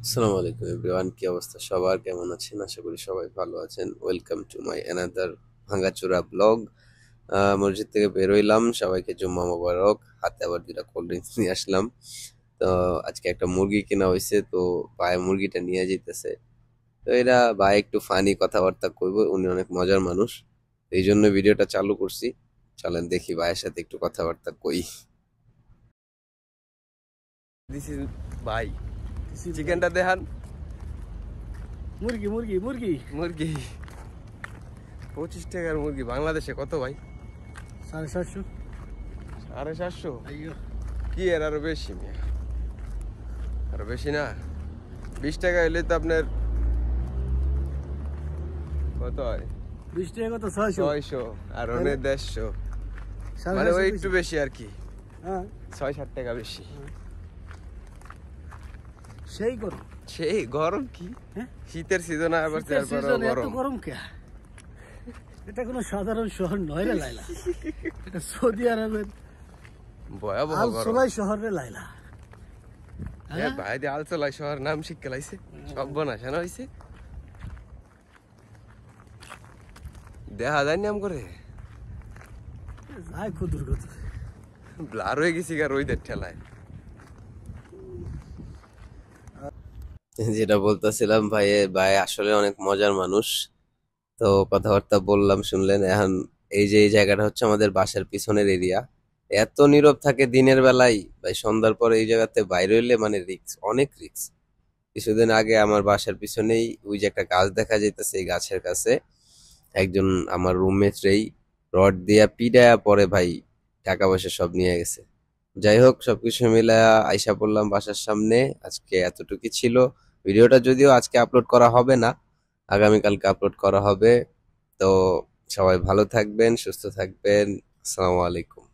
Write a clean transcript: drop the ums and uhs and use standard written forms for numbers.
আসসালামু আলাইকুম এভরিওয়ান, কি অবস্থা সবার? কেমন আছেন? আশা করি সবাই ভালো আছেন। ওয়েলকাম টু মাই অ্যানাদার ভাঙাচোরা ব্লগ। মসজিদ থেকে বের হইলাম, সবাইকে জুম্মা মোবারক। হাতে আবার দুটা কোল্ড ড্রিঙ্কস নিয়ে আসলাম। তো আজকে একটা মুরগি কেনা হয়েছে, তো ভাই মুরগিটা নিয়ে যেতেছে। তো এরা ভাই একটু ফানি কথাবার্তা কইব, উনি অনেক মজার মানুষ, এই জন্য ভিডিওটা চালু করছি। চলেন দেখি ভাইয়ের সাথে একটু কথাবার্তা কই। দিস ইজ ভাই, চিকেনটা দেখান। মুরগি মুরগি মুরগি মুরগি 25 টাকার মুরগি বাংলাদেশে কত ভাই? 750 750? আইয়ো কি এর আরো বেশি মিয়া, আরো বেশি না? 20 টাকা হইলে তো আপনার কত হয়? 20 টাকা কত 600 600 আর ওনে 150, সাড়ে মানে ওই 700 একটু বেশি আর কি। হ্যাঁ 6-7 টাকা বেশি। সেই গরম সেই গরম কি? হ্যাঁ শীতের সিজন আবার শীতের তারপর সিজনে এত গরম। গরম কে? এটা কোনো সাধারণ শহর নয় রে লাইলা, এটা সৌদি আরবের ভয়াবহ আল গরম। সোলাই শহর রে লাইলা। হ্যাঁ ভাই, দিয়ে আলচলাই শহর নাম শিক্ষা লাইছে, সব বনাশানো হয়েছে। দেখা যায় নাম করে যাই কুদুর কুদুর ব্লার হয়ে গেছি গা রোদের ঠেলায়। যেটা বলতেছিলাম, ভাই ভাই আসলে অনেক মজার মানুষ। তো কথাবার্তা বললাম, শুনলেন। এখন এই যে এই জায়গাটা হচ্ছে আমাদের বাসার পিছনের এরিয়া। এত নীরব থাকে দিনের বেলায়, ভাই সন্ধ্যার পরে এই জায়গাতে বাইরে হইলে মানে রিক্স, অনেক রিক্স। কিছুদিন আগে আমার বাসার পিছনেই ওই যে একটা গাছ দেখা যাইতেছে, এই গাছের কাছে একজন আমার রুমমেট রেই রড দিয়া পিডায়া পরে ভাই টাকা পয়সা সব নিয়ে গেছে। যাই হোক, সবকিছু মিলায়া আইসা পড়লাম বাসার সামনে। আজকে এতটুকু ছিল। ভিডিওটা যদিও আজকে আপলোড করা হবে না, আগামীকালকে আপলোড করা হবে। তো সবাই ভালো থাকবেন, সুস্থ থাকবেন। আসসালামু আলাইকুম।